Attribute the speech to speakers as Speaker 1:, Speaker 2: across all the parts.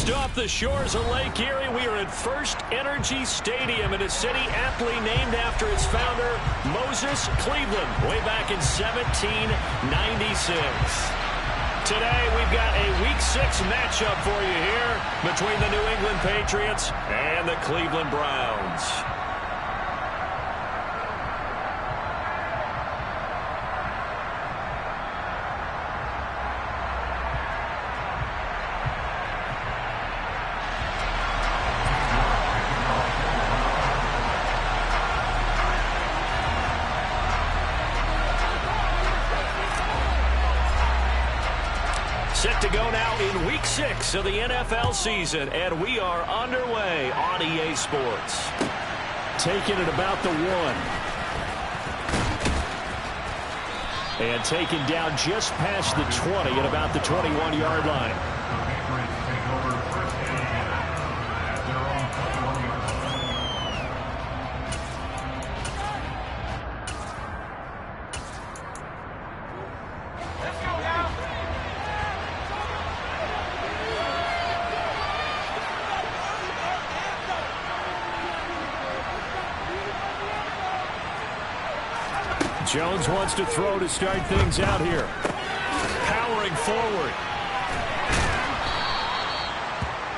Speaker 1: Just off the shores of Lake Erie, we are at First Energy Stadium in a city aptly named after its founder, Moses Cleveland, way back in 1796. Today, we've got a Week 6 matchup for you here between the New England Patriots and the Cleveland Browns. Set to go now in Week 6 of the NFL season, and we are underway on EA Sports. Taken at about the 1. And taken down just past the 20 at about the 21-yard line. Jones wants to throw to start things out here. Powering forward.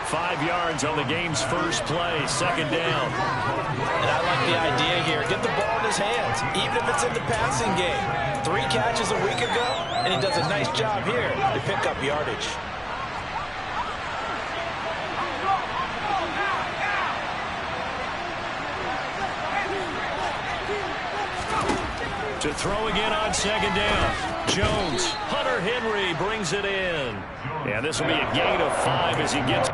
Speaker 1: 5 yards on the game's first play, second down.
Speaker 2: And I like the idea here. Get the ball in his hands, even if it's in the passing game. 3 catches a week ago, and he does a nice job here to pick up yardage.
Speaker 1: To throw again on second down. Jones, Hunter Henry brings it in. And this will be a gain of 5 as he gets...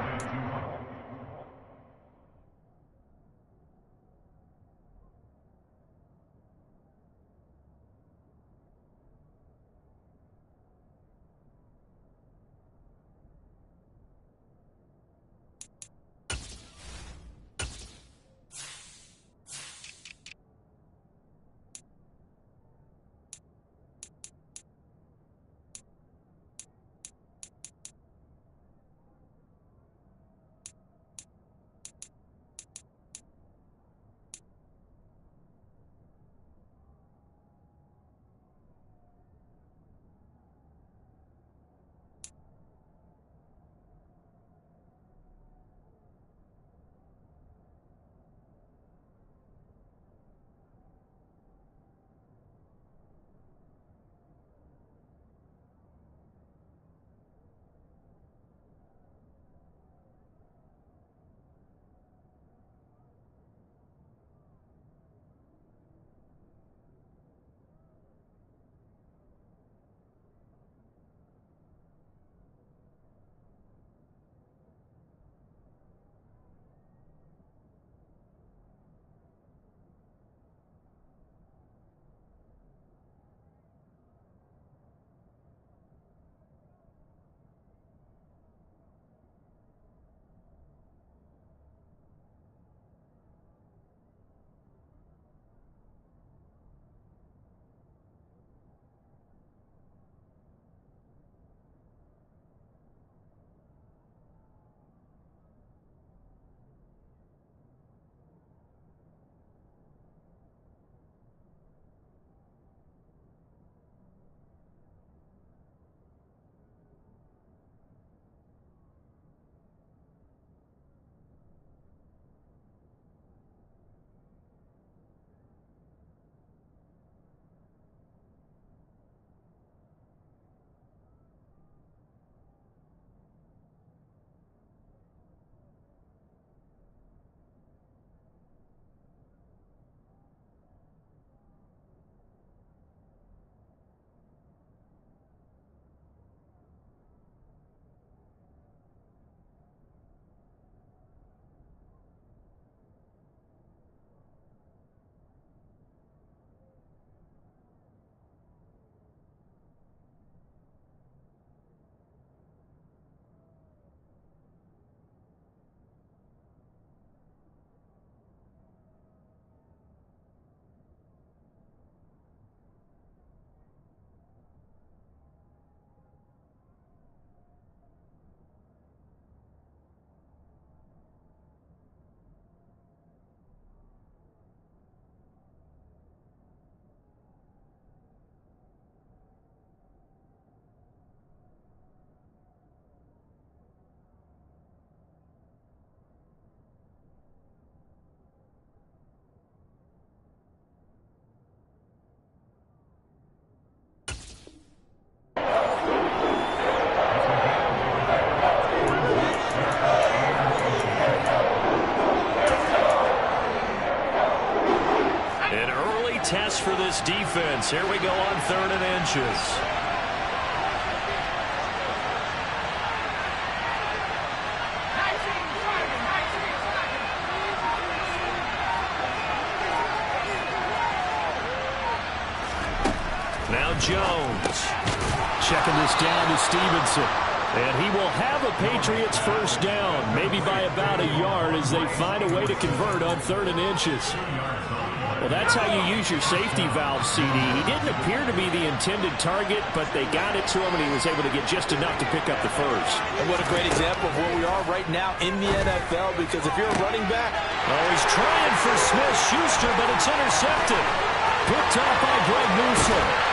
Speaker 1: defense. Here we go on 3rd and inches. Now Jones. Checking this down to Stevenson. And he will have a Patriots first down, maybe by about a yard as they find a way to convert on 3rd and inches. Well, that's how you use your safety valve, CD. He didn't appear to be the intended target, but they got it to him, and he was able to get just enough to pick up the first.
Speaker 2: And what a great example of where we are right now in the NFL, because if you're a running back...
Speaker 1: Oh, he's trying for Smith-Schuster, but it's intercepted. Picked off by Greg Newsome.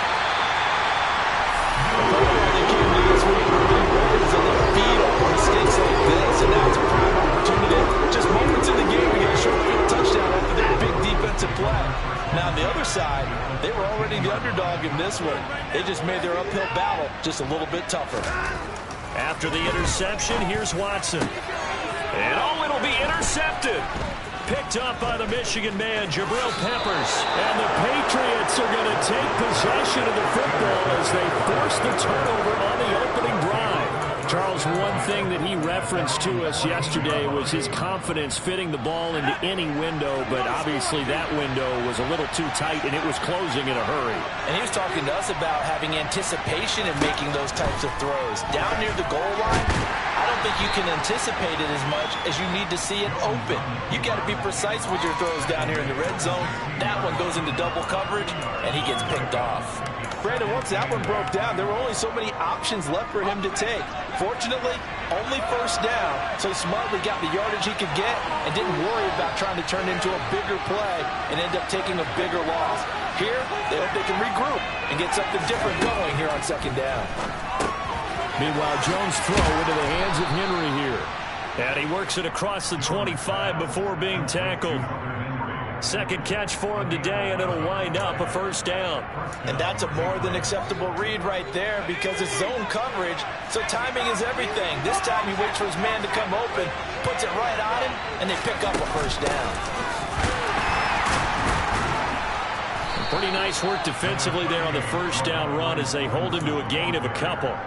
Speaker 1: Mistakes like this, and now it's a prime opportunity. Just moments in the game, we get a short field touchdown after their big defensive play. Now on the other side, they were already the underdog in this one. They just made their uphill battle just a little bit tougher. After the interception, here's Watson. And oh, it'll be intercepted. Picked up by the Michigan man, Jabril Peppers. And the Patriots are going to take possession of the football as they force the turnover on the opening drive. Charles, one thing that he referenced to us yesterday was his confidence fitting the ball into any window, but obviously that window was a little too tight, and it was closing in a hurry.
Speaker 2: And he was talking to us about having anticipation in making those types of throws. Down near the goal line, I don't think you can anticipate it as much as you need to see it open. You got to be precise with your throws down here in the red zone. That one goes into double coverage, and he gets picked off. Brandon, once that one broke down, there were only so many options left for him to take. Fortunately, only first down, so he smartly got the yardage he could get and didn't worry about trying to turn into a bigger play and end up taking a bigger loss. Here, they hope they can regroup and get something different going here on 2nd down.
Speaker 1: Meanwhile, Jones' throw into the hands of Henry here. And he works it across the 25 before being tackled. Second catch for him today, and it'll wind up a first down.
Speaker 2: And that's a more than acceptable read right there because it's zone coverage, so timing is everything. This time he waits for his man to come open, puts it right on him, and they pick up a first down.
Speaker 1: Pretty nice work defensively there on the first down run as they hold him to a gain of a couple.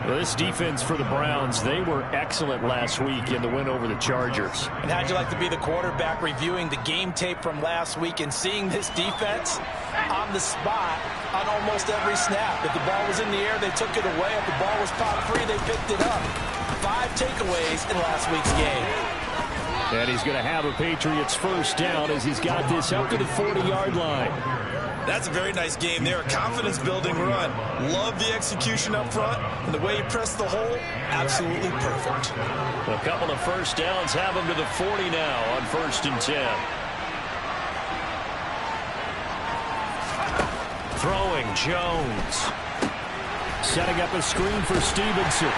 Speaker 1: Well, this defense for the Browns, they were excellent last week in the win over the Chargers.
Speaker 2: And how'd you like to be the quarterback reviewing the game tape from last week and seeing this defense on the spot on almost every snap? If the ball was in the air, they took it away. If the ball was popped free, they picked it up. 5 takeaways in last week's game.
Speaker 1: And he's going to have a Patriots first down as he's got this up to the 40-yard line.
Speaker 3: That's a very nice game there. A confidence-building run. Love the execution up front. And the way he pressed the hole, absolutely perfect.
Speaker 1: A couple of first downs have him to the 40 now on 1st and 10. Throwing, Jones. Setting up a screen for Stevenson.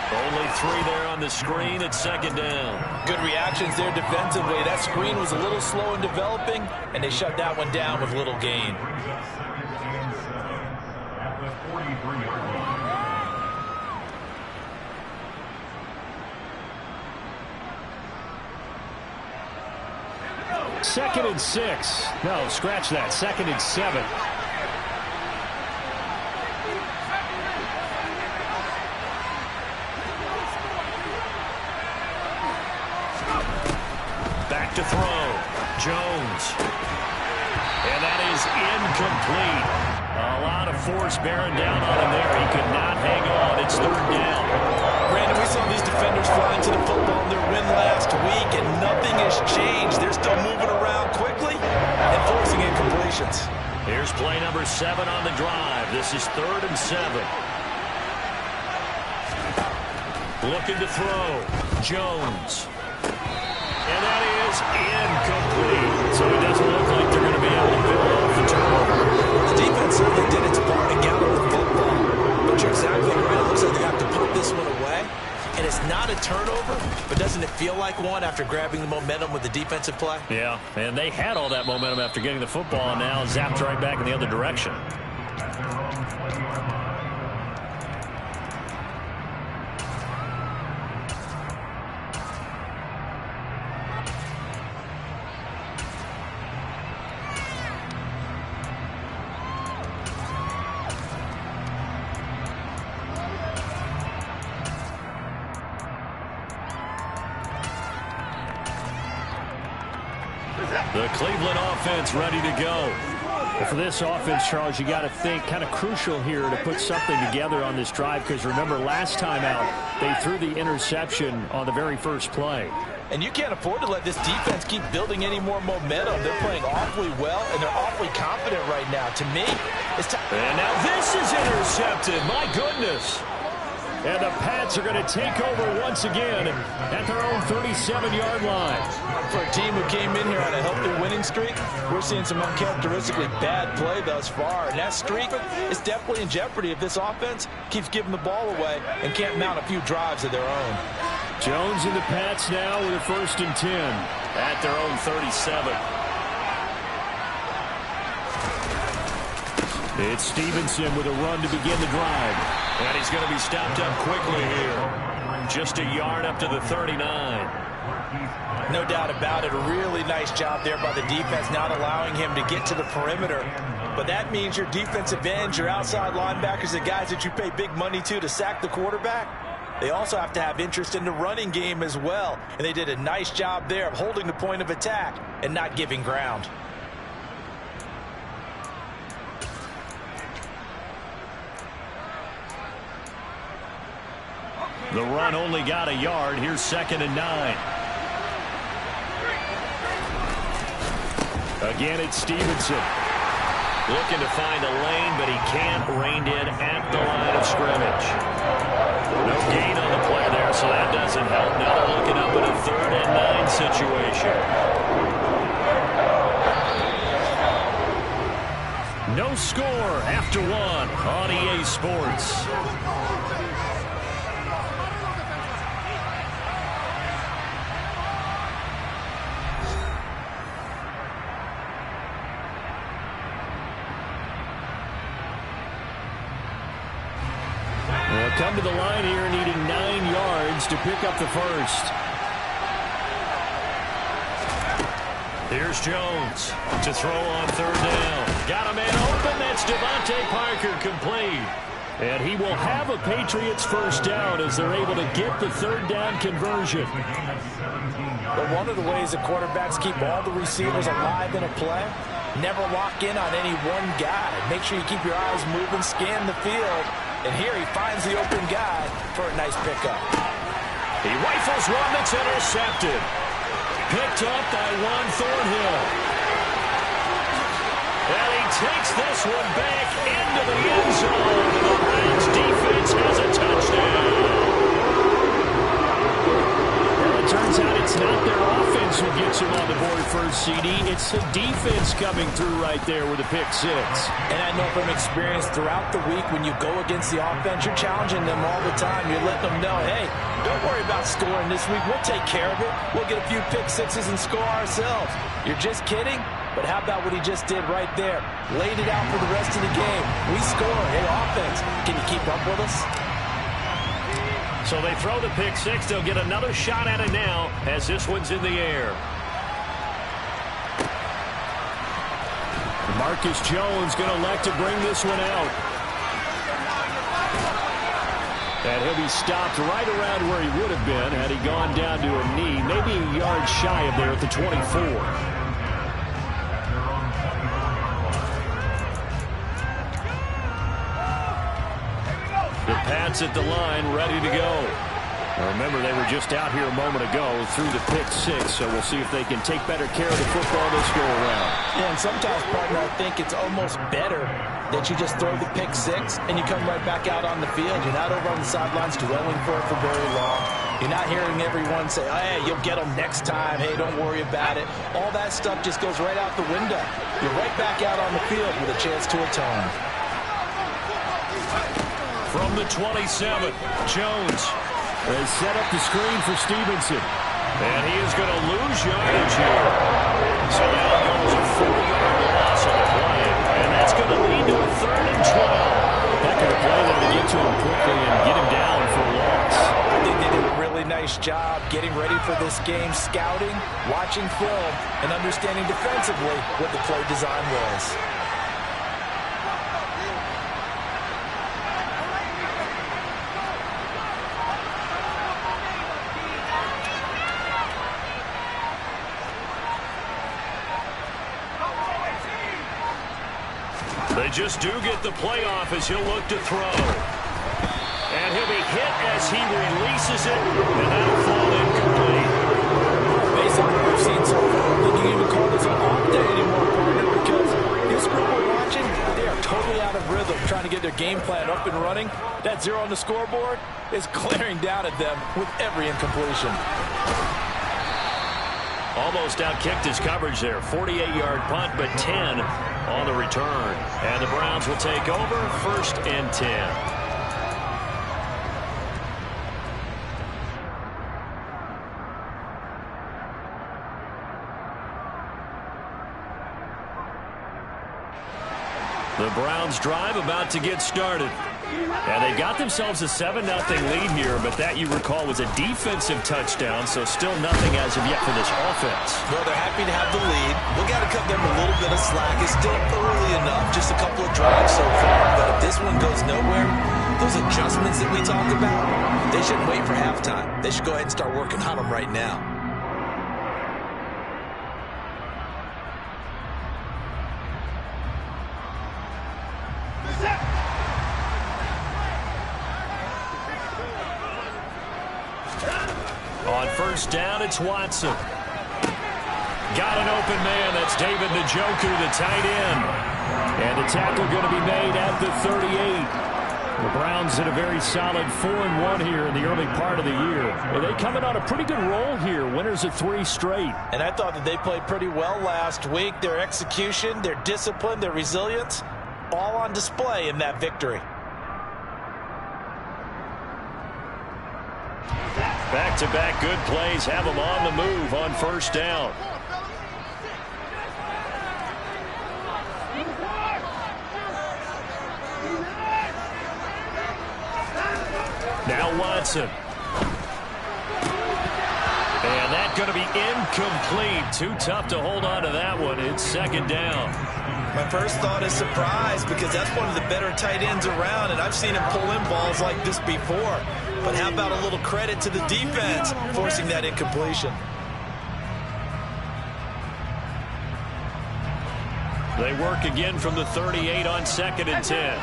Speaker 1: Only 3 there on the screen at 2nd down.
Speaker 2: Good reactions there defensively. That screen was a little slow in developing, and they shut that one down with little gain.
Speaker 1: Second and 6. No, scratch that. 2nd and 7. Back to throw. Jones. And that is incomplete. A lot of force bearing down on him there. He could not hang on. It's 3rd down.
Speaker 2: Brandon, we saw these defenders flying to the football in their win last week, and nothing has changed. They're still moving around quickly and forcing incompletions.
Speaker 1: Here's play number 7 on the drive. This is 3rd and 7. Looking to throw. Jones. And that is incomplete. So it doesn't look like they're going to be able to build off the turnover.
Speaker 2: The defense certainly did its part to gather the football. But you're exactly right. It looks like they have to put this one away. And it's not a turnover, but doesn't it feel like one after grabbing the momentum with the defensive play?
Speaker 1: Yeah, and they had all that momentum after getting the football, and now zapped right back in the other direction. The Cleveland offense ready to go.
Speaker 4: Well, for this offense, Charles, you got to think kind of crucial here to put something together on this drive, because remember last time out they threw the interception on the very first play.
Speaker 2: And you can't afford to let this defense keep building any more momentum. They're playing awfully well, and they're awfully confident right now. To me, it's time.
Speaker 1: And now this is intercepted. My goodness. And the Pats are going to take over once again at their own 37-yard line.
Speaker 2: For a team who came in here on a healthy winning streak, we're seeing some uncharacteristically bad play thus far. And that streak is definitely in jeopardy if this offense keeps giving the ball away and can't mount a few drives of their own.
Speaker 1: Jones and the Pats now with a 1st and 10 at their own 37. It's Stevenson with a run to begin the drive. And he's going to be stopped up quickly here. Just a yard up to the 39.
Speaker 2: No doubt about it. A really nice job there by the defense, not allowing him to get to the perimeter. But that means your defensive ends, your outside linebackers, the guys that you pay big money to sack the quarterback, they also have to have interest in the running game as well. And they did a nice job there of holding the point of attack and not giving ground.
Speaker 1: The run only got a yard. Here's 2nd and 9. Again, it's Stevenson. Looking to find a lane, but he can't. Reined in at the line of scrimmage. No gain on the play there, so that doesn't help. Now they're looking up at a 3rd and 9 situation. No score after 1 on EA Sports. Come to the line here needing 9 yards to pick up the 1st. Here's Jones to throw on 3rd down. Got a man open. That's Devontae Parker, complete. And he will have a Patriots 1st down as they're able to get the 3rd down conversion.
Speaker 2: But one of the ways that quarterbacks keep all the receivers alive in a play, never lock in on any one guy. Make sure you keep your eyes moving, scan the field. And here he finds the open guy for a nice pickup.
Speaker 1: He rifles one that's intercepted. Picked up by Juan Thornhill. And he takes this one back into the end zone. And the Browns defense has a touchdown. Well, it turns out it's not their offense who gets him on the board first, CD. It's the defense coming through right there with a pick 6.
Speaker 2: And I know from experience throughout the week, when you go against the offense, you're challenging them all the time. You're letting them know, hey, don't worry about scoring this week. We'll take care of it. We'll get a few pick 6s and score ourselves. You're just kidding? But how about what he just did right there? Laid it out for the rest of the game. We score. Hey, offense, can you keep up with us?
Speaker 1: So they throw the pick 6. They'll get another shot at it now as this one's in the air. Marcus Jones going to elect to bring this one out. And he'll be stopped right around where he would have been had he gone down to a knee, maybe a yard shy of there at the 24. The Pats at the line, ready to go. Now remember, they were just out here a moment ago through the pick 6, so we'll see if they can take better care of the football this go around.
Speaker 2: Yeah, and sometimes, partner, I think it's almost better that you just throw the pick 6 and you come right back out on the field. You're not over on the sidelines dwelling for it for very long. You're not hearing everyone say, hey, you'll get them next time. Hey, don't worry about it. All that stuff just goes right out the window. You're right back out on the field with a chance to atone.
Speaker 1: From the 27, Jones has set up the screen for Stevenson. And he is going to lose yardage here. So now it goes a 4-yard loss on the play. And that's going to lead to a 3rd and 12. That kind of play there to get to him quickly and get him down for a loss.
Speaker 2: I think they did a really nice job getting ready for this game, scouting, watching film, and understanding defensively what the play design was.
Speaker 1: just do get the playoff as he'll look to throw. And he'll be hit as he releases it, and that'll fall incomplete.
Speaker 2: Based on what we've seen so far, I think you can even call this an off day anymore, partner, because this group we're watching, they are totally out of rhythm, trying to get their game plan up and running. That 0 on the scoreboard is glaring down at them with every incompletion.
Speaker 1: Almost outkicked his coverage there. 48-yard punt, but 10 on the return. And the Browns will take over, 1st and 10. The Browns drive about to get started. And they got themselves a 7-0 lead here, but that, you recall, was a defensive touchdown, so still nothing as of yet for this offense.
Speaker 3: Well, they're happy to have the lead. We got to cut them a little bit of slack. It's still early enough, just a couple of drives so far. But if this one goes nowhere, those adjustments that we talked about, they shouldn't wait for halftime. They should go ahead and start working on them right now.
Speaker 1: On 1st down, it's Watson. Got an open man. That's David Njoku, the tight end. And the tackle going to be made at the 38. The Browns in a very solid 4-1 here in the early part of the year. And they coming on a pretty good roll here. Winners of 3 straight.
Speaker 2: And I thought that they played pretty well last week. Their execution, their discipline, their resilience, all on display in that victory.
Speaker 1: Back-to-back good plays have them on the move on 1st down. Now Watson. And that's going to be incomplete. Too tough to hold on to that one. It's 2nd down.
Speaker 3: My first thought is surprise, because that's one of the better tight ends around, and I've seen him pull in balls like this before. But how about a little credit to the defense forcing that incompletion?
Speaker 1: They work again from the 38 on 2nd and 10.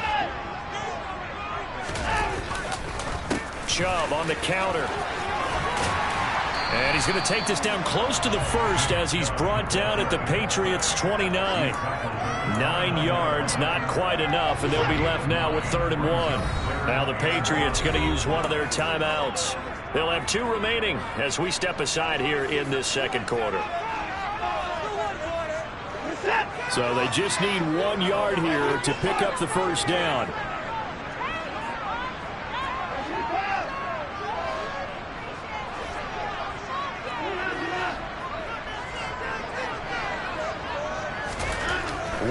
Speaker 1: Chubb on the counter. And he's going to take this down close to the 1st as he's brought down at the Patriots 29. 9 yards, not quite enough, and they'll be left now with 3rd and 1. Now the Patriots going to use one of their timeouts. They'll have 2 remaining as we step aside here in this 2nd quarter. So they just need 1 yard here to pick up the 1st down.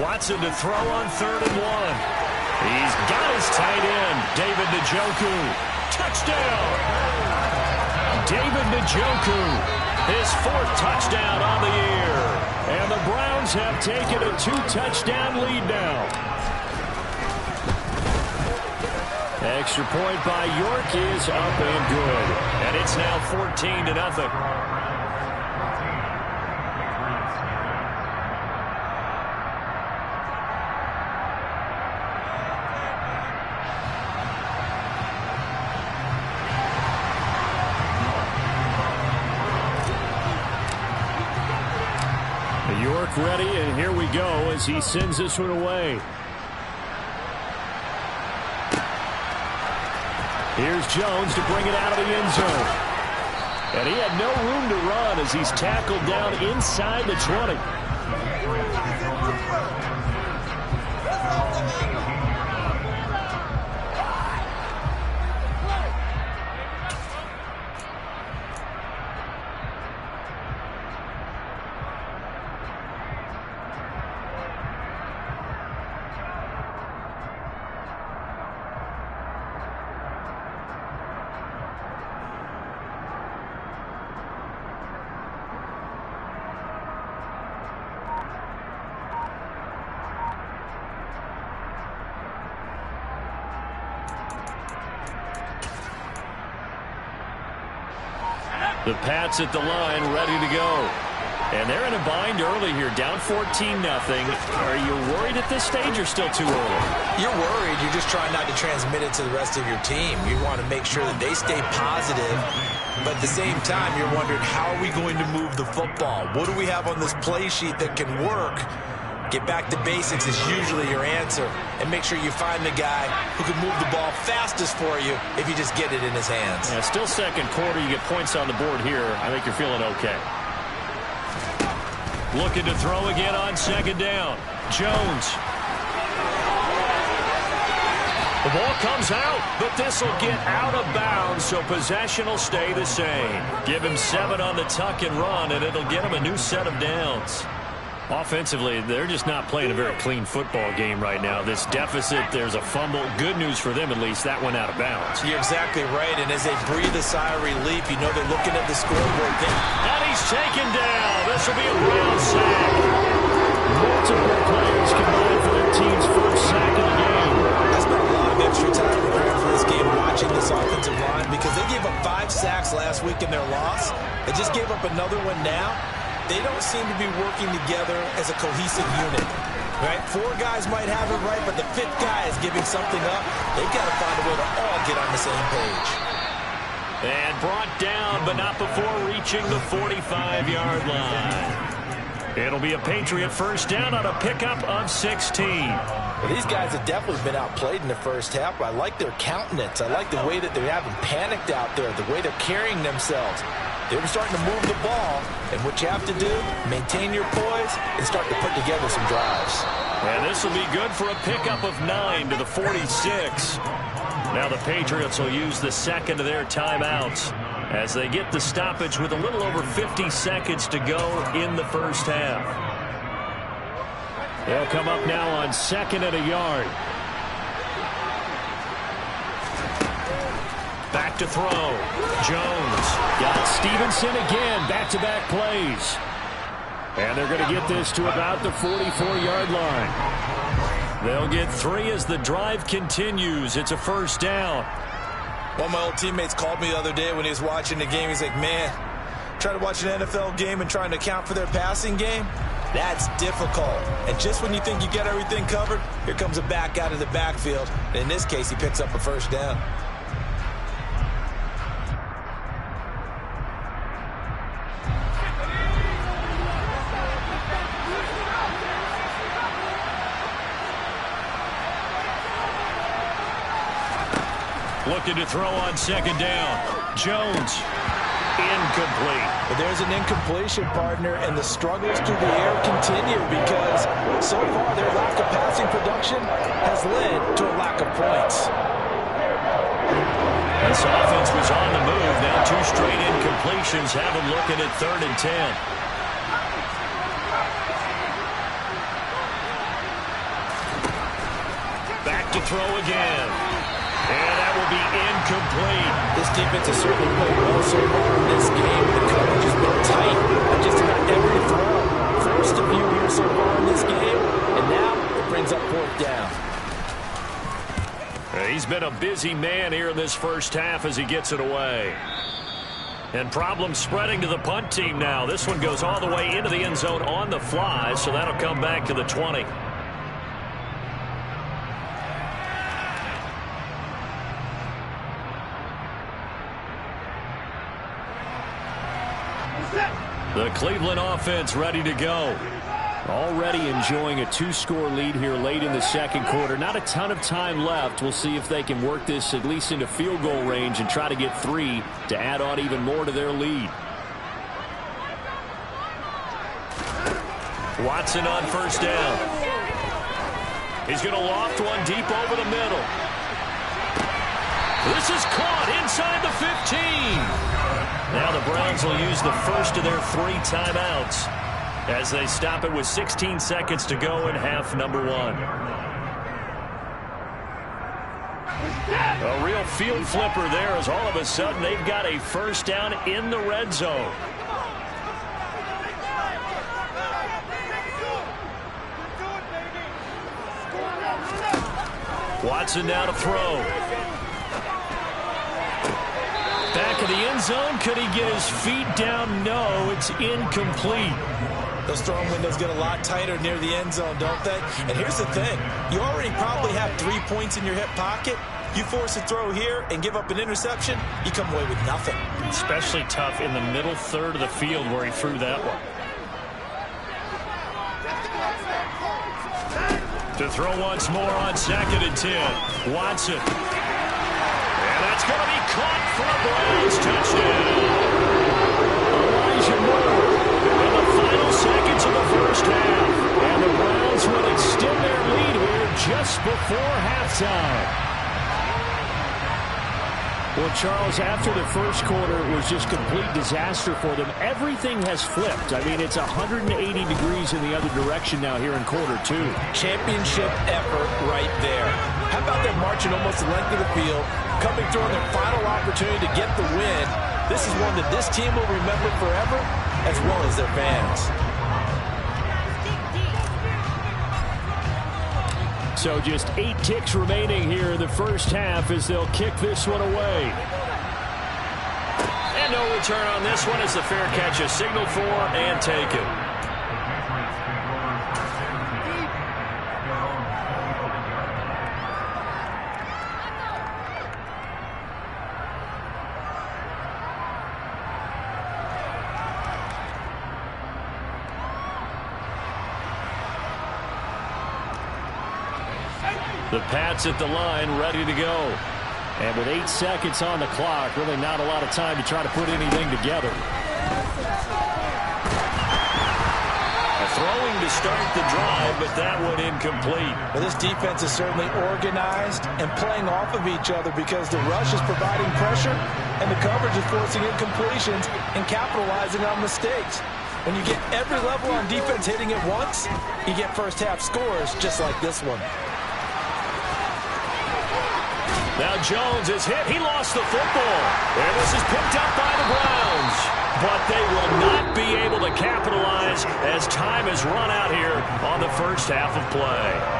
Speaker 1: Watson to throw on 3rd and 1. He's got his tight end, David Njoku. Touchdown! David Njoku, his 4th touchdown on the year. And the Browns have taken a 2-touchdown lead now. Extra point by York is up and good. And it's now 14-0. York ready, and here we go as he sends this one away. Here's Jones to bring it out of the end zone. And he had no room to run as he's tackled down inside the 20. The Pats at the line, ready to go.
Speaker 4: And they're in a bind early here, down 14-0. Are you worried at this stage or still too early?
Speaker 3: You're worried. You're just trying not to transmit it to the rest of your team. You want to make sure that they stay positive. But at the same time, you're wondering, how are we going to move the football? What do we have on this play sheet that can work? Get back to basics is usually your answer. And make sure you find the guy who can move the ball fastest for you if you just get it in his hands.
Speaker 4: Yeah, still second quarter. You get points on the board here. I think you're feeling okay. Looking to throw again on second down. Jones. The ball comes out, but this will get out of bounds, so possession will stay the same. Give him 7 on the tuck and run, and it'll get him a new set of downs. Offensively, they're just not playing a very clean football game right now. This deficit, there's a fumble. Good news for them, at least. That went out of bounds.
Speaker 3: You're exactly right, and as they breathe a sigh of relief, you know they're looking at the scoreboard.
Speaker 4: And he's taken down. This will be a Brown sack. Multiple players combined for their team's first sack of the game.
Speaker 3: I spent a lot of extra time preparing for this game watching this offensive line because they gave up 5 sacks last week in their loss. They just gave up another one now. They don't seem to be working together as a cohesive unit. Right? 4 guys might have it right, but the 5th guy is giving something up. They've got to find a way to all get on the same page.
Speaker 4: And brought down, but not before reaching the 45-yard line. It'll be a Patriot first down on a pickup of 16.
Speaker 2: Well, these guys have definitely been outplayed in the first half, but I like their countenance. I like the way that they haven't panicked out there, the way they're carrying themselves. They're starting to move the ball, and what you have to do, maintain your poise and start to put together some drives.
Speaker 4: And this will be good for a pickup of 9 to the 46. Now the Patriots will use the second of their timeouts as they get the stoppage with a little over 50 seconds to go in the first half. They'll come up now on second and a yard. Back to throw. Jones got Stevenson again. Back-to-back plays. And they're going to get this to about the 44-yard line. They'll get 3 as the drive continues. It's a first down.
Speaker 3: One of my old teammates called me the other day when he was watching the game. He's like, man, trying to watch an NFL game and trying to account for their passing game, that's difficult. And just when you think you get everything covered, here comes a back out of the backfield. And in this case, he picks up a first down.
Speaker 4: Looking to throw on second down. Jones, incomplete.
Speaker 2: But there's an incompletion, partner, and the struggles through the air continue because so far their lack of passing production has led to a lack of points.
Speaker 4: This offense was on the move. Now 2 straight incompletions have them looking at 3rd and 10. Back to throw again. And that will be incomplete.
Speaker 2: This defense has certainly played well so far in this game. The coverage has been tight on just about every throw. First a few here so far in this game, and now it brings up 4th down.
Speaker 4: He's been a busy man here in this first half as he gets it away. And problems spreading to the punt team now. This one goes all the way into the end zone on the fly, so that'll come back to the 20. The Cleveland offense ready to go. Already enjoying a 2-score lead here late in the second quarter. Not a ton of time left. We'll see if they can work this at least into field goal range and try to get 3 to add on even more to their lead. Watson on first down. He's going to loft one deep over the middle. This is caught inside the 15. Now the Browns will use the first of their 3 timeouts as they stop it with 16 seconds to go in half number 1. A real field flipper there as all of a sudden they've got a first down in the red zone. Watson now to throw. Back of the end zone. Could he get his feet down? No, it's incomplete.
Speaker 3: Those throwing windows get a lot tighter near the end zone, don't they? And here's the thing. You already probably have 3 points in your hip pocket. You force a throw here and give up an interception, you come away with nothing.
Speaker 4: Especially tough in the middle third of the field where he threw that one. To throw once more on 2nd and 10. Watson. And that's going to be caught for a Browns touchdown. Elijah Moore in the final seconds of the first half. And the Browns will extend their lead here just before halftime. Well, Charles, after the first quarter, it was just complete disaster for them. Everything has flipped. I mean, it's 180 degrees in the other direction now here in quarter 2.
Speaker 3: Championship effort right there. How about them marching almost the length of the field, coming through on their final opportunity to get the win? This is one that this team will remember forever, as well as their fans.
Speaker 4: So just 8 ticks remaining here in the first half as they'll kick this one away. And no return on this one as the fair catch is signaled for and taken. The Pats at the line, ready to go. And with 8 seconds on the clock, really not a lot of time to try to put anything together. Throwing to start the drive, but that one incomplete.
Speaker 3: Well, this defense is certainly organized and playing off of each other because the rush is providing pressure and the coverage is forcing incompletions and capitalizing on mistakes. When you get every level on defense hitting at once, you get first half scores just like this one.
Speaker 4: Now Jones is hit. He lost the football. And this is picked up by the Browns. But they will not be able to capitalize as time has run out here on the first half of play.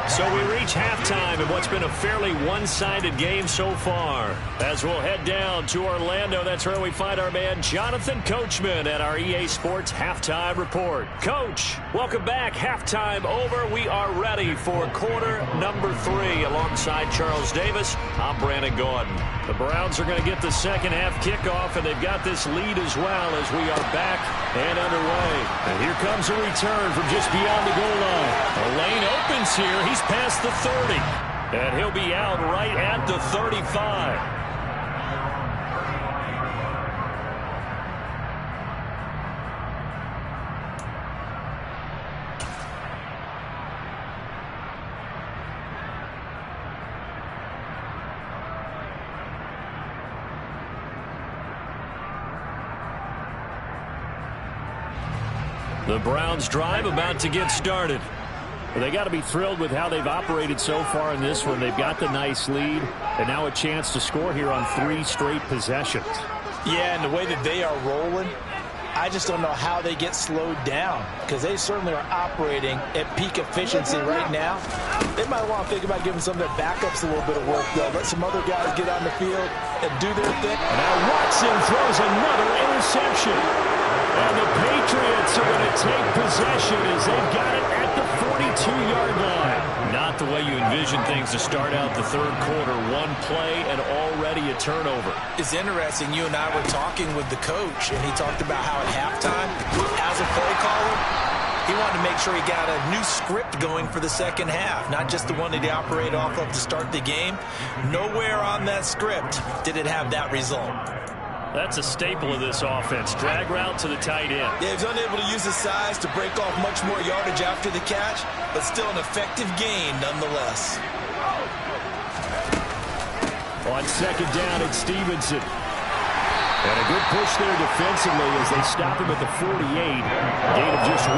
Speaker 4: So we reach halftime in what's been a fairly one-sided game so far. As we'll head down to Orlando, that's where we find our man Jonathan Coachman at our EA Sports Halftime Report. Coach, welcome back. Halftime over. We are ready for quarter number 3. Alongside Charles Davis, I'm Brandon Gordon. The Browns are going to get the second half kickoff, and they've got this lead as well as we are back and underway. And here comes a return from just beyond the goal line. The lane opens here. He's past the 30. And he'll be out right at the 35. The Browns drive about to get started. Well, they got to be thrilled with how they've operated so far in this one. They've got the nice lead, and now a chance to score here on 3 straight possessions.
Speaker 3: Yeah, and the way that they are rolling, I just don't know how they get slowed down because they certainly are operating at peak efficiency right now. They might want to think about giving some of their backups a little bit of work, though. Let some other guys get on the field and do their thing.
Speaker 4: And now Watson throws another interception. And the Patriots are going to take possession as they've got it at the 42-yard line. Not the way you envision things to start out the third quarter. One play and already a turnover.
Speaker 3: It's interesting. You and I were talking with the coach, and he talked about how at halftime, as a play caller, he wanted to make sure he got a new script going for the second half, not just the one that he operated off of to start the game. Nowhere on that script did it have that result.
Speaker 4: That's a staple of this offense. Drag route to the tight end.
Speaker 3: Yeah, he's unable to use his size to break off much more yardage after the catch, but still an effective gain nonetheless.
Speaker 4: On second down, it's Stevenson. And a good push there defensively as they stop him at the 48. Gain of just 1.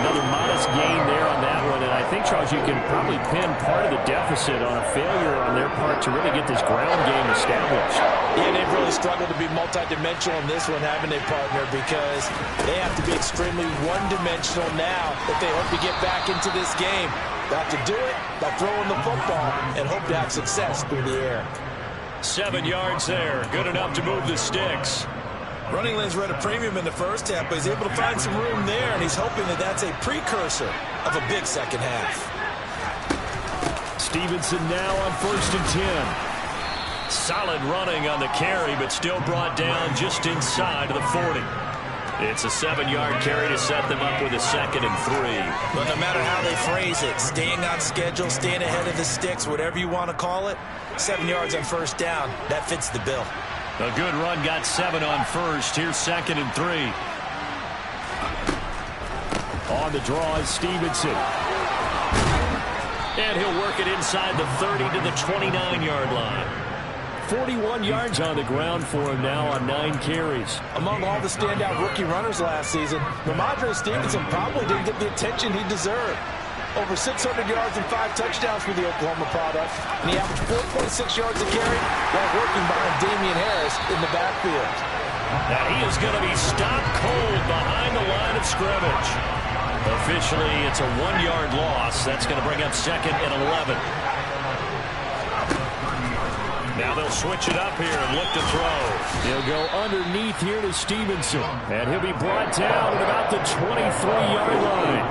Speaker 4: Another modest gain there on that one. And I think, Charles, you can probably pin part of the deficit on a failure on their part to really get this ground game established.
Speaker 3: Yeah, they've really struggled to be multidimensional in this one, haven't they, partner? Because they have to be extremely one-dimensional now if they hope to get back into this game. They have to do it by throwing the football and hope to have success through the air.
Speaker 4: 7 yards there. Good enough to move the sticks.
Speaker 3: Running lanes were at a premium in the first half, but he's able to find some room there, and he's hoping that that's a precursor of a big second half.
Speaker 4: Stevenson now on 1st and 10. Solid running on the carry, but still brought down just inside of the 40. It's a 7-yard carry to set them up with a 2nd and 3.
Speaker 3: But no matter how they phrase it, staying on schedule, staying ahead of the sticks, whatever you want to call it, 7 yards on 1st down, that fits the bill.
Speaker 4: A good run got 7 on 1st. Here's 2nd and 3. On the draw is Stevenson. And he'll work it inside the 30 to the 29-yard line. 41 yards on the ground for him now on 9 carries.
Speaker 2: Among all the standout rookie runners last season, Ramondre Stevenson probably didn't get the attention he deserved. Over 600 yards and 5 touchdowns for the Oklahoma product, and he averaged 4.6 yards a carry while working behind Damian Harris in the backfield.
Speaker 4: Now he is going to be stopped cold behind the line of scrimmage. Officially, it's a 1-yard loss. That's going to bring up 2nd and 11. Now they'll switch it up here and look to throw. He'll go underneath here to Stevenson. And he'll be brought down at about the 23-yard line.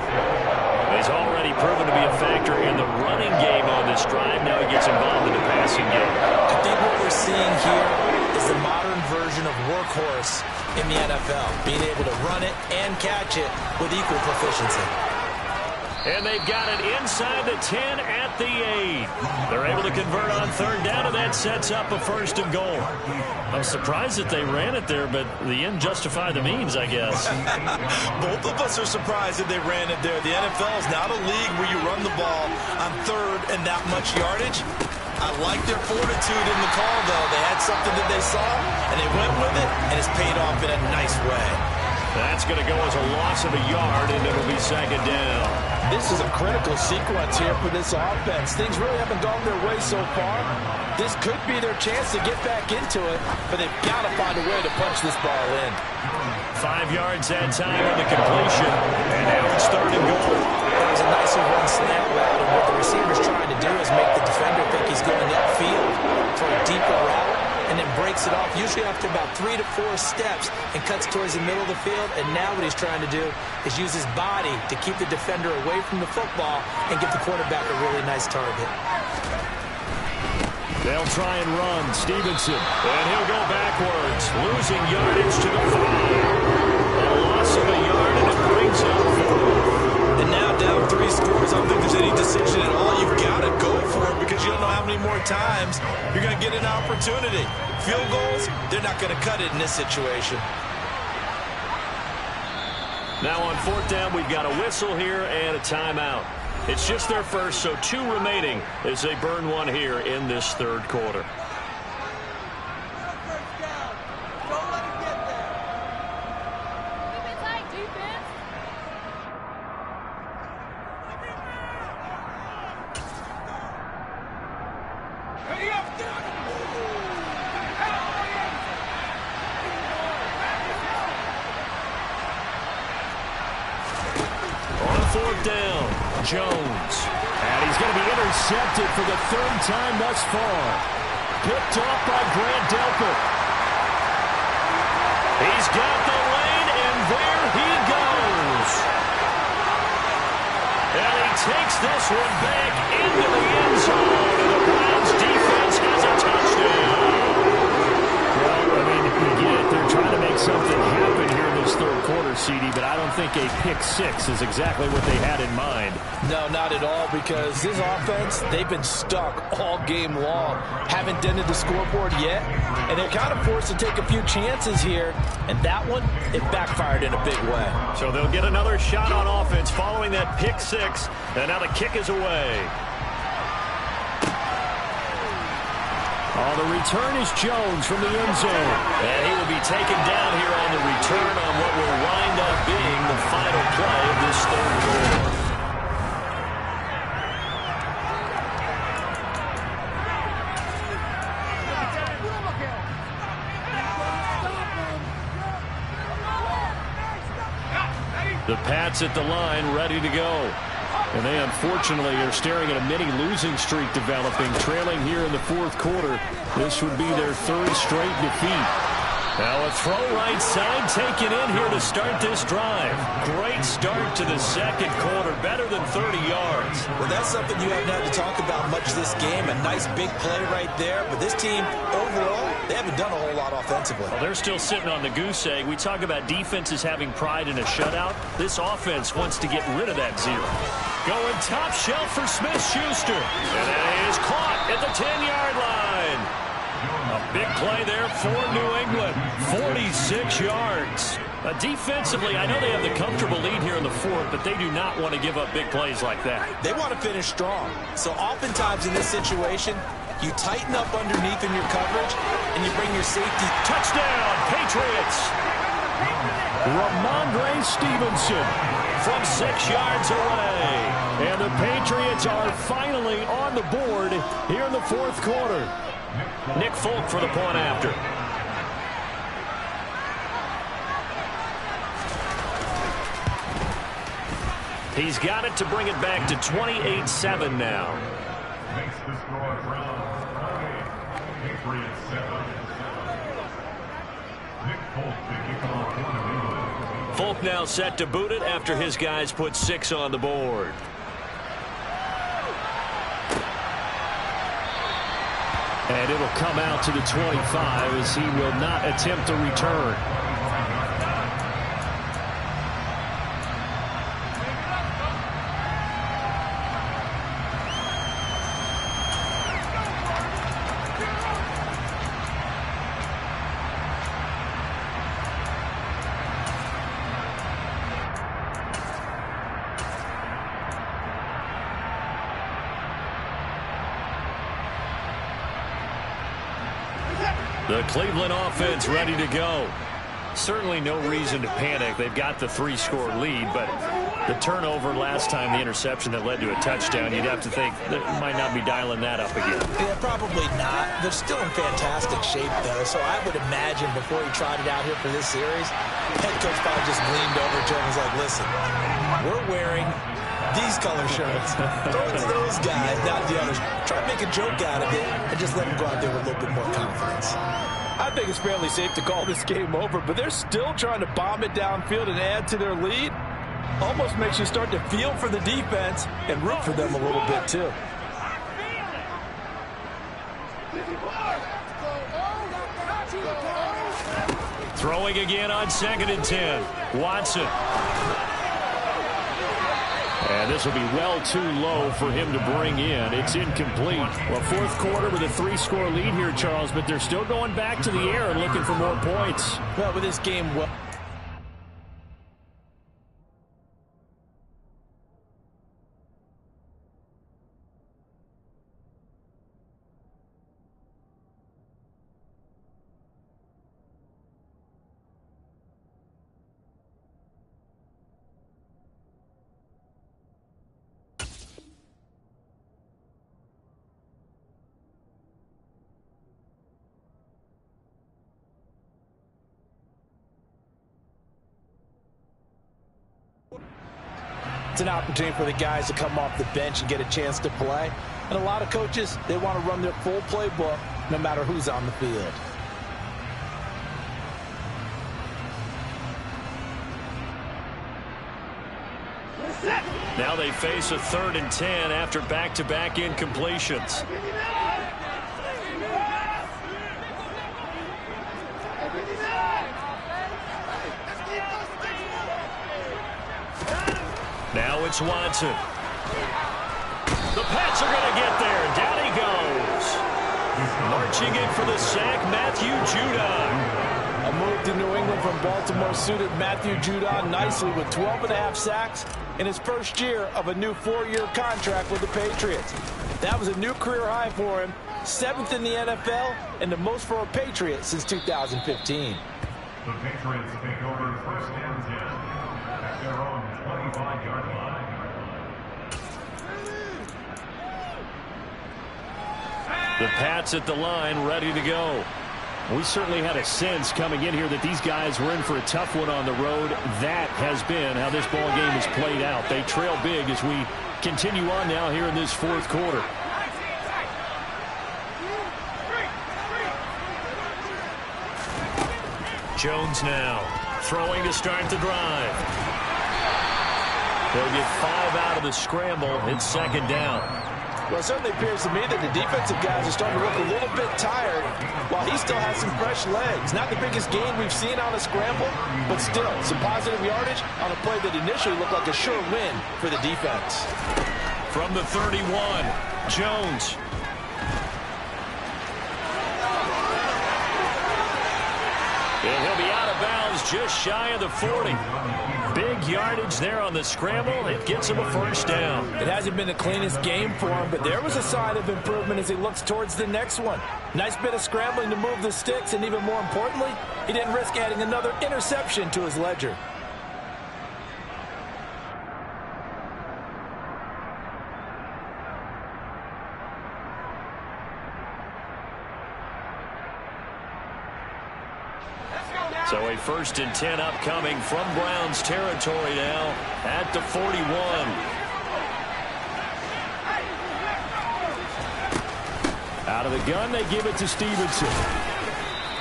Speaker 4: He's already proven to be a factor in the running game on this drive. Now he gets involved in the passing game.
Speaker 3: I think what we're seeing here is the modern version of workhorse in the NFL, being able to run it and catch it with equal proficiency.
Speaker 4: And they've got it inside the 10 at the 8. They're able to convert on 3rd down, and that sets up a 1st and goal. I'm surprised that they ran it there, but the end justified the means, I guess.
Speaker 3: Both of us are surprised that they ran it there. The NFL is not a league where you run the ball on 3rd and that much yardage. I like their fortitude in the call, though. They had something that they saw, and they went with it, and it's paid off in a nice way.
Speaker 4: That's going to go as a loss of a yard, and it'll be 2nd down.
Speaker 2: This is a critical sequence here for this offense. Things really haven't gone their way so far. This could be their chance to get back into it, but they've got to find a way to punch this ball in.
Speaker 4: 5 yards that time on the completion, and now it's 3rd and goal.
Speaker 3: That was a nice one slant route, and what the receiver's trying to do is make the defender think he's going upfield for a deeper route, and then breaks it off, usually after about 3 to 4 steps, and cuts towards the middle of the field. And now what he's trying to do is use his body to keep the defender away from the football and give the quarterback a really nice target.
Speaker 4: They'll try and run. Stevenson, and he'll go backwards, losing yardage to the 5. A loss of a yard, and it brings up 4.
Speaker 3: And now down 3 scores. I don't think there's any decision at all. You've got to go for it because you don't know how many more times you're going to get an opportunity. Field goals, they're not going to cut it in this situation.
Speaker 4: Now on 4th down, we've got a whistle here and a timeout. It's just their first, so 2 remaining as they burn one here in this 3rd quarter. Jones, and he's going to be intercepted for the 3rd time thus far. Picked off by Grant Delpit. He's got the lane, and there he goes. And he takes this one back into the end zone, and the Browns defense has a touchdown. Well, I mean, you get it. They're trying to make something happen here in this 3rd quarter, CD, but I don't think a pick 6 is exactly what they had in mind.
Speaker 2: No, not at all, because this offense, they've been stuck all game long. Haven't dented the scoreboard yet, and they're kind of forced to take a few chances here, and that one, it backfired in a big way.
Speaker 4: So they'll get another shot on offense following that pick 6, and now the kick is away. The return is Jones from the end zone. And he will be taken down here on the return on what will wind up being the final play of this 3rd quarter. The Pats at the line, ready to go. And they unfortunately are staring at a mini losing streak developing, trailing here in the fourth quarter. This would be their third straight defeat. Now a throw right side taken in here to start this drive. Great start to the second quarter, better than 30 yards.
Speaker 3: Well, that's something you haven't had to talk about much this game. A nice big play right there. But this team, overall, they haven't done a whole lot offensively.
Speaker 4: Well, they're still sitting on the goose egg. We talk about defenses having pride in a shutout. This offense wants to get rid of that zero. Going top shelf for Smith-Schuster. And that is caught at the 10-yard line. A big play there for New England. 46 yards. Defensively, I know they have the comfortable lead here in the fourth, but they do not want to give up big plays like that.
Speaker 3: They want to finish strong. So oftentimes in this situation, you tighten up underneath in your coverage, and you bring your safety.
Speaker 4: Touchdown, Patriots. Ramondre Stevenson from 6 yards away. And the Patriots are finally on the board here in the fourth quarter. Nick Folk for the point after. He's got it to bring it back to 28-7 now.
Speaker 5: Makes the score Browns 28, Patriots 7. Nick Folk to kick off for New England.
Speaker 4: Folk now set to boot it after his guys put 6 on the board. And it'll come out to the 25 as he will not attempt to return. The Cleveland offense ready to go. Certainly no reason to panic. They've got the 3-score lead, but the turnover last time, the interception that led to a touchdown, you'd have to think that might not be dialing that up again.
Speaker 3: Yeah, probably not. They're still in fantastic shape, though, so I would imagine before he tried it out here for this series, head coach probably just leaned over to him and was like, listen, we're wearing these color shirts. Throw it to those guys, not the others. Try to make a joke out of it and just let them go out there with a little bit more confidence.
Speaker 2: I think it's fairly safe to call this game over, but they're still trying to bomb it downfield and add to their lead. Almost makes you start to feel for the defense and root for them a little bit, too.
Speaker 4: Throwing again on 2nd and 10. Watson. And this will be well too low for him to bring in. It's incomplete. Well, fourth quarter with a 3-score lead here, Charles, but they're still going back to the air and looking for more points.
Speaker 2: Well, with this game, it's an opportunity for the guys to come off the bench and get a chance to play. And a lot of coaches, they want to run their full playbook no matter who's on the field.
Speaker 4: Now they face a 3rd and 10 after back-to-back incompletions. Now it's Watson. The Pats are going to get there. Down he goes. Marching in for the sack, Matthew Judon.
Speaker 2: A move to New England from Baltimore suited Matthew Judon nicely with 12.5 sacks in his first year of a new 4-year contract with the Patriots. That was a new career high for him, 7th in the NFL, and the most for a Patriot since 2015.
Speaker 5: The Patriots take over 1st and 10 at their own 25-yard line.
Speaker 4: The Pats at the line, ready to go. We certainly had a sense coming in here that these guys were in for a tough one on the road. That has been how this ball game has played out. They trail big as we continue on now here in this fourth quarter. Jones now throwing to start the drive. They'll get 5 out of the scramble. It's second down.
Speaker 2: Well, it certainly appears to me that the defensive guys are starting to look a little bit tired while he still has some fresh legs. Not the biggest gain we've seen on a scramble, but still some positive yardage on a play that initially looked like a sure win for the defense.
Speaker 4: From the 31, Jones. And he'll be out of bounds just shy of the 40. Big yardage there on the scramble. It gets him a first down.
Speaker 2: It hasn't been the cleanest game for him, but there was a sign of improvement as he looks towards the next one. Nice bit of scrambling to move the sticks, and even more importantly, he didn't risk adding another interception to his ledger.
Speaker 4: So a 1st and 10 upcoming from Browns territory now at the 41. Out of the gun, they give it to Stevenson.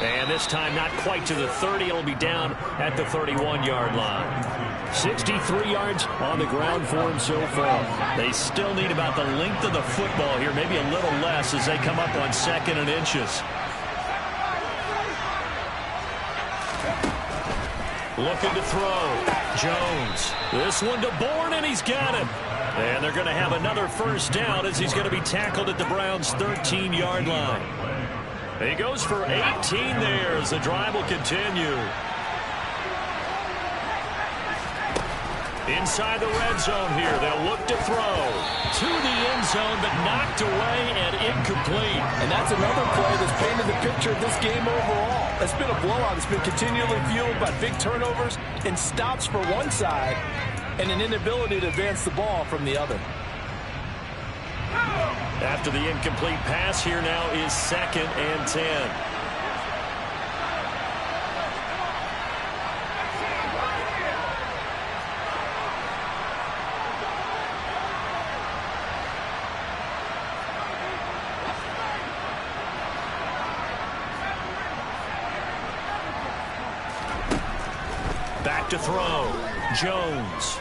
Speaker 4: And this time not quite to the 30. It'll be down at the 31-yard line. 63 yards on the ground for him so far. They still need about the length of the football here, maybe a little less as they come up on 2nd and inches. Looking to throw. Jones. This one to Bourne, and he's got it. And they're going to have another first down as he's going to be tackled at the Browns' 13-yard line. He goes for 18 there as the drive will continue. Inside the red zone here. They'll look to throw. To the end zone, but knocked away and incomplete.
Speaker 2: And that's another play that's painted the picture of this game overall. It's been a blowout. It's been continually fueled by big turnovers and stops for one side and an inability to advance the ball from the other.
Speaker 4: After the incomplete pass, here now is 2nd and 10. Back to throw. Jones.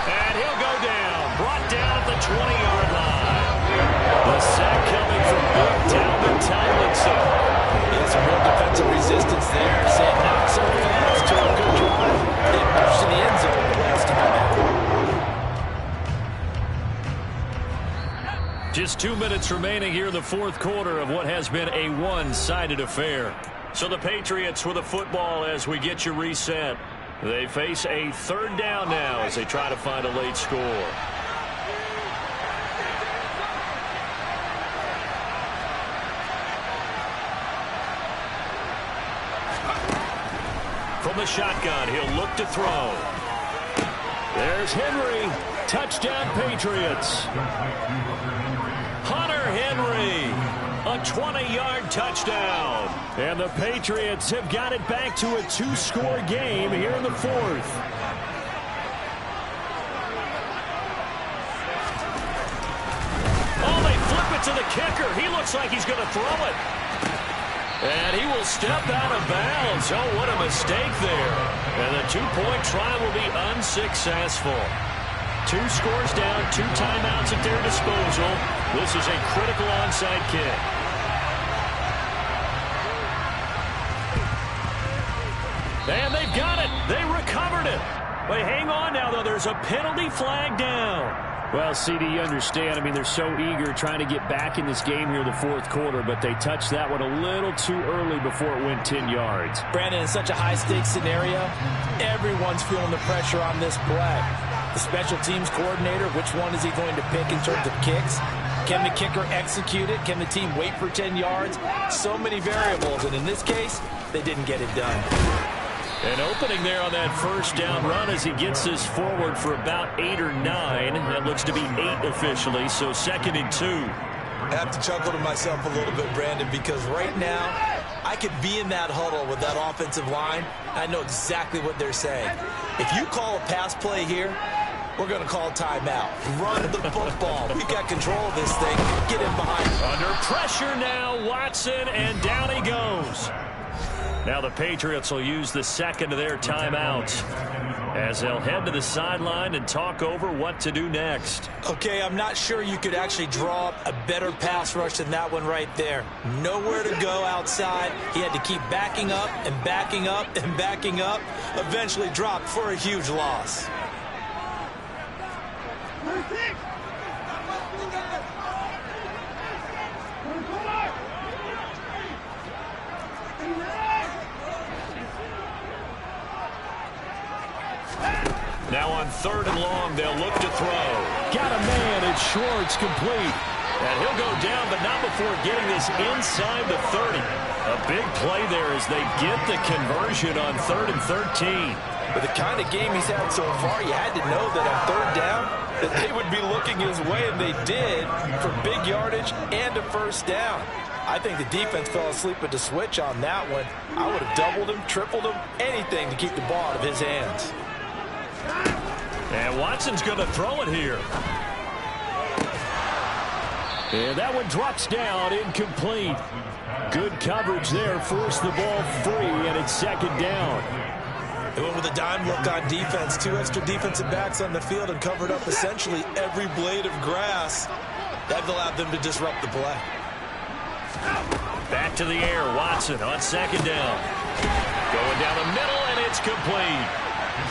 Speaker 4: And he'll go down. Brought down at the 20-yard line. The sack coming from Big Dalvin Tomlinson.
Speaker 2: Yeah, some real defensive resistance there. Saying not so fast to a good drive. They pushed to the end zone the last time.
Speaker 4: Just 2 minutes remaining here in the fourth quarter of what has been a one-sided affair. So the Patriots with the football as we get you reset. They face a 3rd down now as they try to find a late score. From the shotgun, he'll look to throw. There's Henry. Touchdown, Patriots. Hunter Henry. A 20-yard touchdown. And the Patriots have got it back to a 2-score game here in the 4th. Oh, they flip it to the kicker. He looks like he's going to throw it. And he will step out of bounds. Oh, what a mistake there. And the 2-point try will be unsuccessful. 2 scores down, 2 timeouts at their disposal. This is a critical onside kick. And they've got it. They recovered it. They hang on now, though. There's a penalty flag down. Well, CD, you understand. I mean, they're so eager trying to get back in this game here in the fourth quarter, but they touched that one a little too early before it went 10 yards.
Speaker 2: Brandon, in such a high-stakes scenario, everyone's feeling the pressure on this play. The special teams coordinator, which one is he going to pick in terms of kicks? Can the kicker execute it? Can the team wait for 10 yards? So many variables, and in this case, they didn't get it done.
Speaker 4: An opening there on that first down run as he gets this forward for about 8 or 9. That looks to be 8 officially, so 2nd and 2.
Speaker 3: I have to chuckle to myself a little bit, Brandon, because right now I could be in that huddle with that offensive line. I know exactly what they're saying. If you call a pass play here, We're going to call timeout. Run the football. We got control of this thing. Get in behind.
Speaker 4: Under pressure now, Watson, and down he goes. Now the Patriots will use the second of their timeouts as they'll head to the sideline and talk over what to do next.
Speaker 3: Okay, I'm not sure you could actually draw up a better pass rush than that one right there. Nowhere to go outside. He had to keep backing up and backing up and backing up. Eventually dropped for a huge loss.
Speaker 4: Now on 3rd and long, they'll look to throw. Got a man, and Schwartz complete. And he'll go down, but not before getting this inside the 30. A big play there as they get the conversion on 3rd and 13.
Speaker 2: With the kind of game he's had so far, you had to know that on 3rd down, that they would be looking his way, and they did, for big yardage and a 1st down. I think the defense fell asleep at the switch on that one. I would have doubled him, tripled him, anything to keep the ball out of his hands.
Speaker 4: And Watson's going to throw it here. And that one drops down, incomplete. Good coverage there, forced the ball free, and it's 2nd down.
Speaker 3: They went with a dime look on defense. 2 extra defensive backs on the field and covered up essentially every blade of grass. That allowed them to disrupt the play.
Speaker 4: Back to the air, Watson on 2nd down. Going down the middle, and it's complete.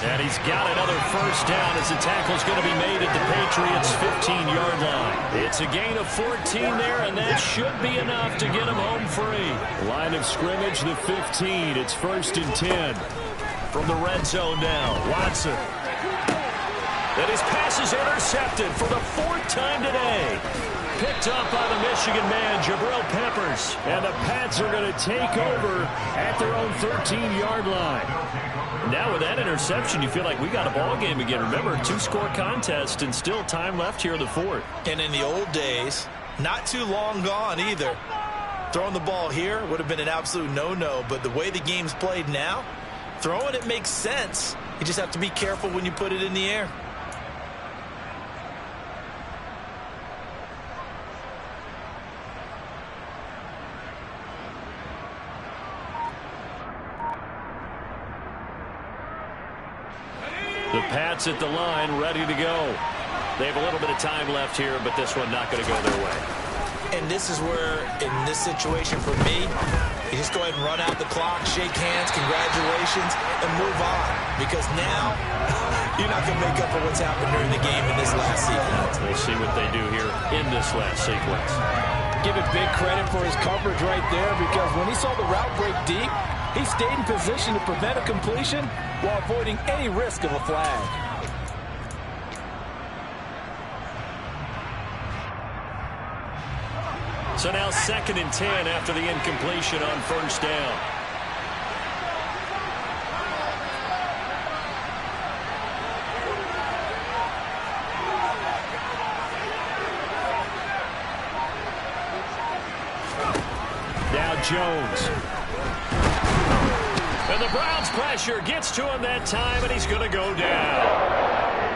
Speaker 4: And he's got another 1st down as the tackle's going to be made at the Patriots' 15-yard line. It's a gain of 14 there, and that should be enough to get him home free. Line of scrimmage, the 15. It's 1st and 10. From the red zone now, Watson. And his pass is intercepted for the 4th time today. Picked up by the Michigan man, Jabril Peppers. And the Pats are going to take over at their own 13-yard line. Now with that interception, you feel like we got a ball game again. Remember, 2-score contest and still time left here in the 4th.
Speaker 3: And in the old days, not too long gone either. Throwing the ball here would have been an absolute no-no, but the way the game's played now, throwing it makes sense. You just have to be careful when you put it in the air.
Speaker 4: The Pats at the line, ready to go. They have a little bit of time left here, but this one not going to go their way.
Speaker 3: And this is where, in this situation for me, you just go ahead and run out the clock, shake hands, congratulations, and move on. Because now, you're not going to make up for what's happened during the game in this last sequence.
Speaker 4: We'll see what they do here in this last sequence.
Speaker 2: Give it big credit for his coverage right there, because when he saw the route break deep, he stayed in position to prevent a completion while avoiding any risk of a flag.
Speaker 4: So now 2nd and 10 after the incompletion on 1st down. Now Jones. And the Browns pressure gets to him that time, and he's going to go down.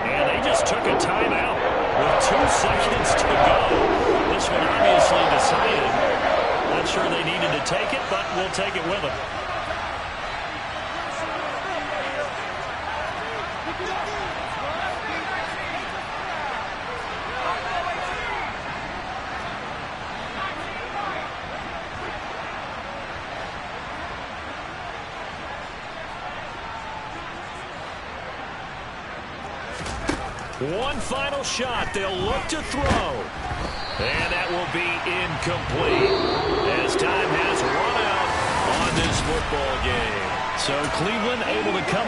Speaker 4: And they just took a timeout with 2 seconds to go. This one obviously decided. Not sure they needed to take it, but we'll take it with them. One final shot. They'll look to throw. And that will be incomplete as time has run out on this football game. So Cleveland able to come